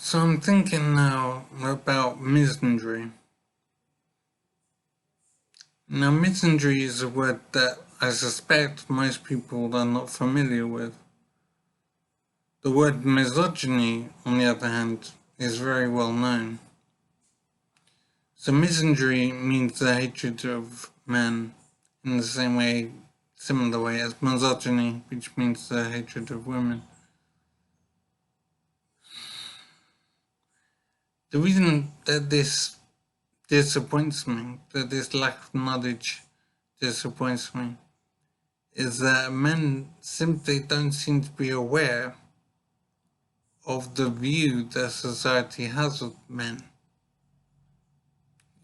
So I'm thinking now about misandry. Now, misandry is a word that I suspect most people are not familiar with. The word misogyny, on the other hand, is very well known. So misandry means the hatred of men in the similar way as misogyny, which means the hatred of women. The reason that this disappoints me, that this lack of knowledge disappoints me, is that men simply don't seem to be aware of the view that society has of men.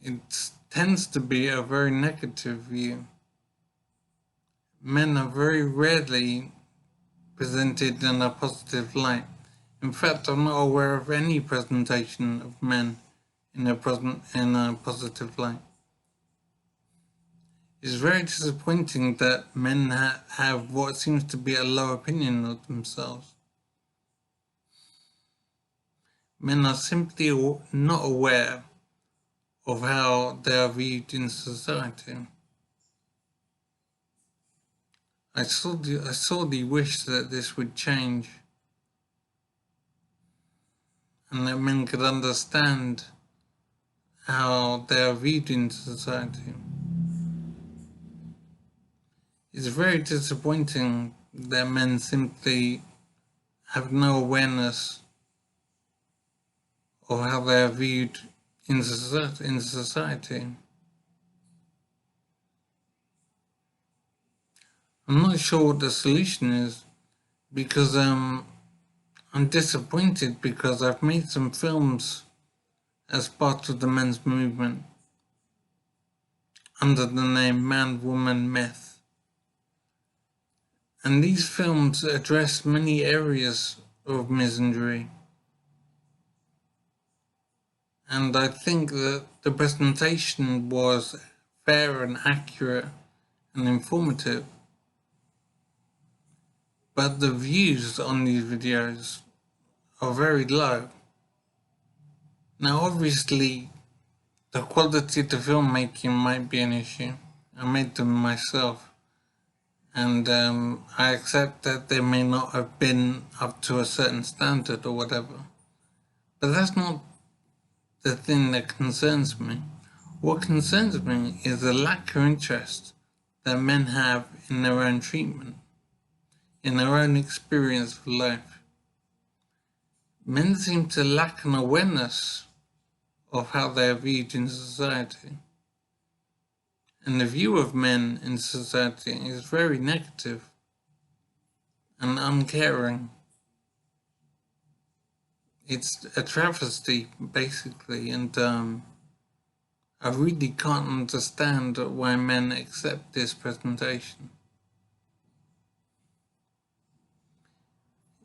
It tends to be a very negative view. Men are very rarely presented in a positive light. In fact, I'm not aware of any presentation of men in a positive light. It's very disappointing that men have what seems to be a low opinion of themselves. Men are simply not aware of how they are viewed in society. I sorely wish that this would change and that men could understand how they are viewed in society. It's very disappointing that men simply have no awareness of how they are viewed in society. I'm not sure what the solution is because I'm disappointed because I've made some films as part of the men's movement under the name Man, Woman, Myth. And these films address many areas of misandry. And I think that the presentation was fair and accurate and informative. But the views on these videos are very low. Now obviously the quality of the filmmaking might be an issue. I made them myself. And I accept that they may not have been up to a certain standard or whatever. But that's not the thing that concerns me. What concerns me is the lack of interest that men have in their own treatment, in their own experience of life. Men seem to lack an awareness of how they are viewed in society. And the view of men in society is very negative and uncaring. It's a travesty, basically, and I really can't understand why men accept this presentation.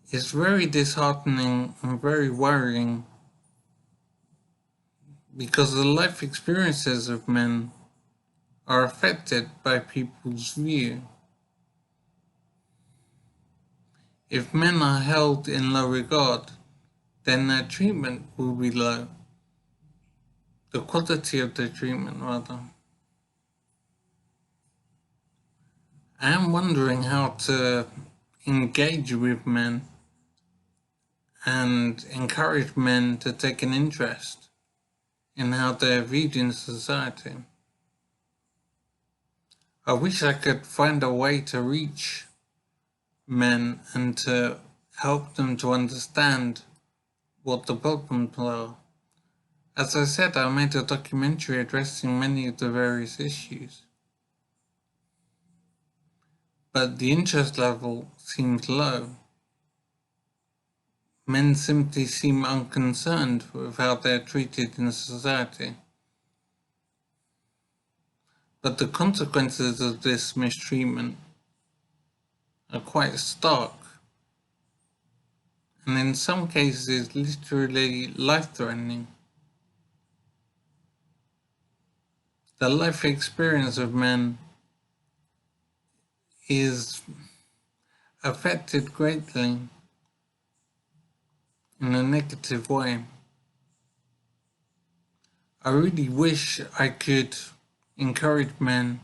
It's very disheartening and very worrying because the life experiences of men are affected by people's view. If men are held in low regard, then their treatment will be low. The quality of their treatment, rather. I am wondering how to engage with men and encourage men to take an interest in how they are viewed in society. I wish I could find a way to reach men and to help them to understand what the problems are. As I said, I made a documentary addressing many of the various issues. But the interest level seems low. Men simply seem unconcerned with how they are treated in society. But the consequences of this mistreatment are quite stark, and in some cases literally life-threatening. The life experience of men is affected greatly, in a negative way. I really wish I could encourage men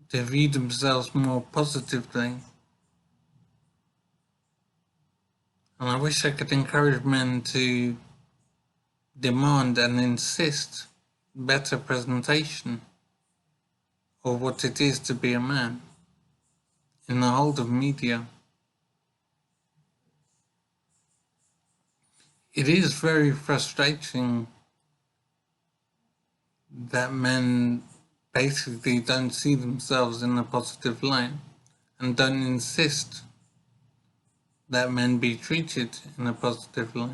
to view themselves more positively. And I wish I could encourage men to demand and insist better presentation of what it is to be a man in the whole of media. It is very frustrating that men basically don't see themselves in a positive light and don't insist that men be treated in a positive light.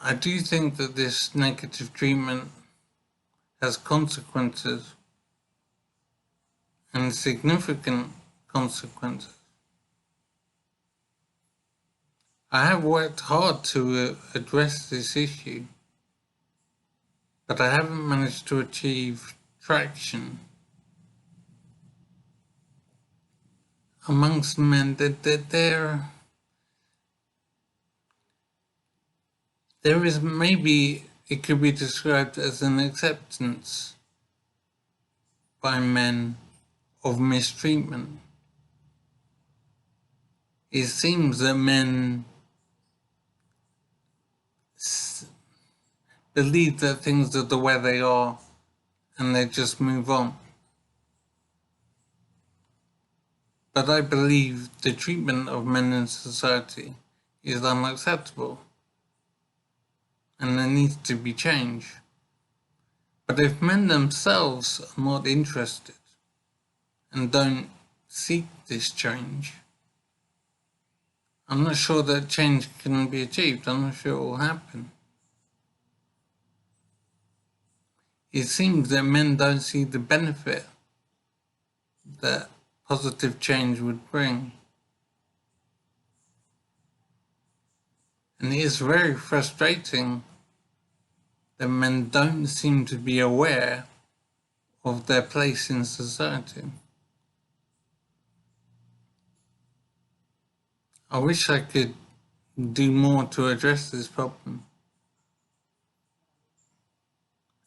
I do think that this negative treatment has consequences and significant consequences. I have worked hard to address this issue, but I haven't managed to achieve traction amongst men. That there is, maybe it could be described as an acceptance by men of mistreatment. It seems that men believe that things are the way they are and they just move on. But I believe the treatment of men in society is unacceptable and there needs to be change. But if men themselves are not interested and don't seek this change, I'm not sure that change can be achieved. I'm not sure it will happen. It seems that men don't see the benefit that positive change would bring. And it is very frustrating that men don't seem to be aware of their place in society. I wish I could do more to address this problem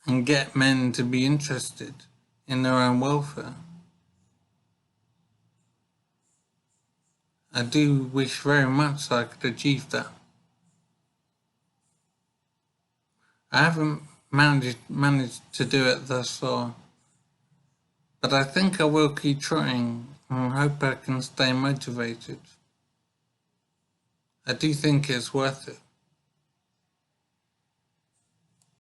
and get men to be interested in their own welfare. I do wish very much I could achieve that. I haven't managed to do it thus far, but I think I will keep trying and I hope I can stay motivated. I do think it's worth it.